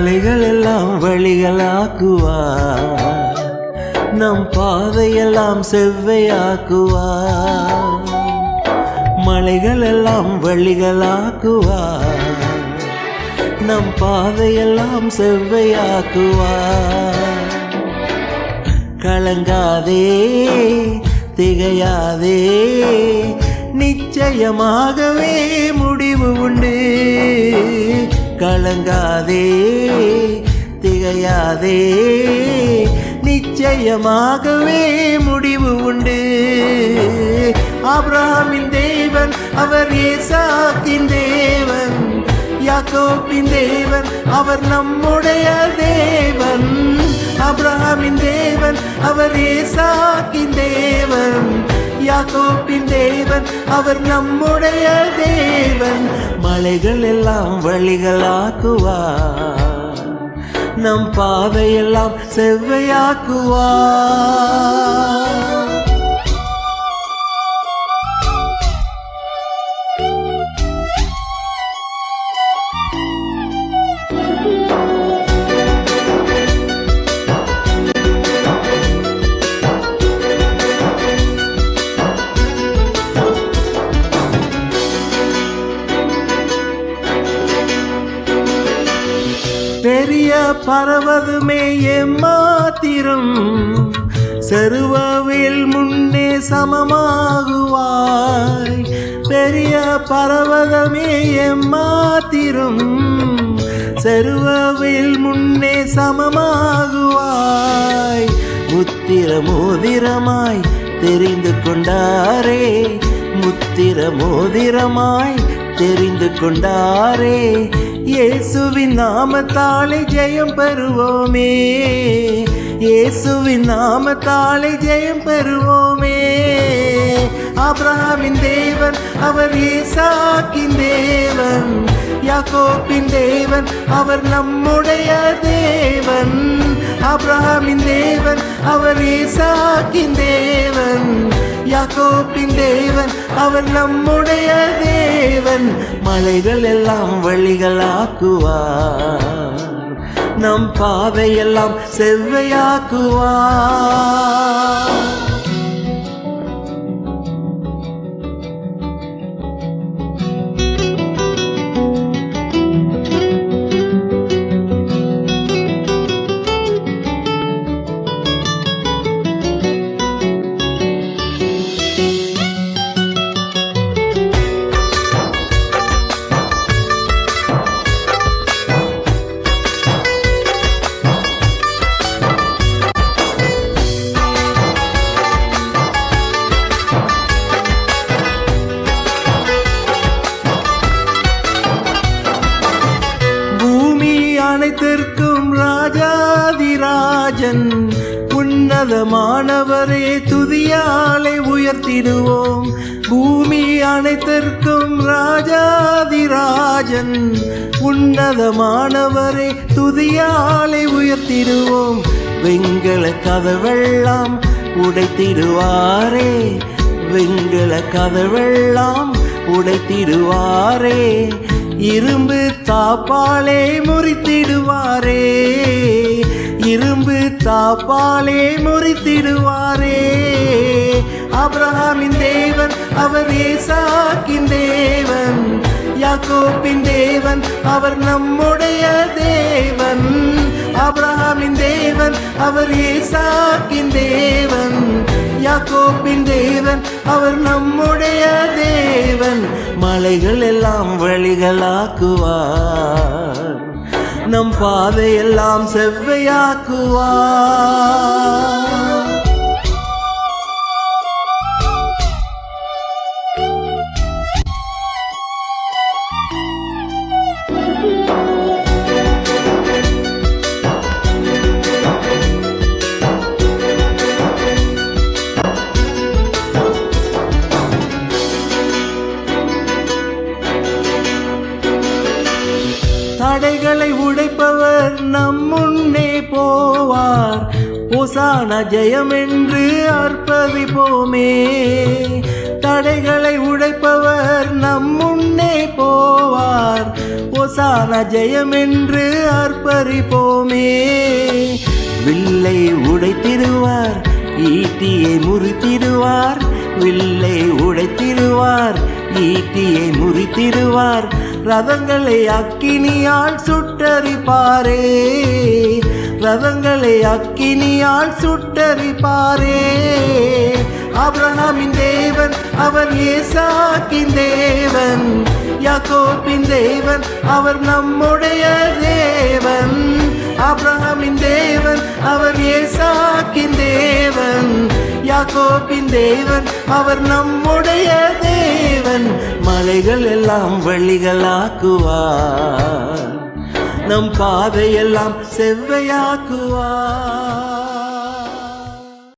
மலைகள் எல்லாம் வழிகளாக்குவார், நம் பாதையெல்லாம் செவ்வையாக்குவார். மலைகள் எல்லாம் வழிகளாக்குவார், நம் பாதையெல்லாம் செவ்வையாக்குவார். கலங்காதே திகையாதே, நிச்சயமாகவே முடிவு உண்டு. கலங்காதே திகையாதே, நிச்சயமாகவே முடிவு உண்டு. ஆபிரகாமின் தேவன் அவர் ஈசாக்கின் தேவன், யாக்கோபின் தேவன் அவர் நம்முடைய தேவன். ஆபிரகாமின் தேவன் அவர் ஈசாக்கின் தேவன், யாக்கோபின் தேவன் அவர் நம்முடைய தேவன். மலைகள் எல்லாம் வழிகளாக்குவார், நம் பாதையெல்லாம் செவ்வையாக்குவார். பெரிய பர்வதமே எம்மாத்திரம், செருவவில் முன்னே சமமாகுவாய். பெரிய பர்வதமே எம்மாத்திரம், செருவவில் முன்னே சமமாகுவாய். முத்திர மோதிரமாய் தெரிந்து கொண்டாரே, முத்திர மோதிரமாய் தெரிந்து கொண்டாரே. இயேசுவின் நாமத்தாலே ஜெயம் பெறுவோமே, இயேசுவின் நாமத்தாலே ஜெயம் பெறுவோமே. ஆபிரகாமின் தேவன் அவர் ஈசாக்கின் தேவன், யாக்கோபின் தேவன் அவர் நம்முடைய தேவன். ஆபிரகாமின் தேவன் அவர் ஈசாக்கின் தேவன், யாக்கோபின் தேவன் அவர் நம்முடைய தேவன். மலைகள் எல்லாம் வழிகளாக்குவார், நம் பாதையெல்லாம் செவ்வையாக்குவார். அனைத்திற்கும் ராஜாதிராஜன், உன்னதமானவரே துதியாலை உயர்த்திடுவோம். பூமி அனைத்திற்கும் ராஜாதிராஜன், உன்னதமானவரே துதியாலை உயர்த்திடுவோம். வெண்கல கதவெல்லாம் உடைத்திடுவாரே, வெண்கல கதவெல்லாம் உடைத்திடுவாரே. இரும்பு தாப்பாலே முறித்திடுவாரே, இரும்பு தாப்பாலே முறித்திடுவாரே. ஆபிரகாமின் தேவன் அவர் ஈசாக்கின் தேவன், யாக்கோபின் தேவன் அவர் நம்முடைய தேவன். ஆபிரகாமின் தேவன் அவர் ஈசாக்கின் தேவன், யாக்கோபின் தேவன் அவர் நம்முடைய தேவன். மலைகள் எல்லாம் வழிகளாக்குவார், நம் பாதையெல்லாம் செவ்வையாக்குவார். தடைகளை உடைப்பவர் நம் முன்னே போவார், ஓசானா ஜெயம் என்று அர்ப்பரிப்போமே. தடைகளை உடைப்பவர் நம் முன்னே போவார், ஓசானா ஜெயம் என்று ஆர்ப்பரிப்போமே. வில்லை உடைத்திடுவார், ஈட்டியை முறித்திடுவார். வில்லை உடைத்திடுவார், ஈட்டியை முறித்திடுவார். ரதங்களை அக்கினியால் சுட்டரிப்பாரே, ரதங்களை அக்கினியால் சுட்டரிப்பாரே. ஆபிரகாமின் தேவன் அவர் ஈசாக்கின் தேவன், யாக்கோபின் தேவன் அவர் நம்முடைய தேவன். ஆபிரகாமின் தேவன் அவர் ஈசாக்கின் தேவன், யாக்கோபின் தேவன் அவர் நம்முடைய தேவன். மலைகள் எல்லாம் வழிகளாக்குவார், நம் பாதையெல்லாம் செவ்வையாக்குவார்.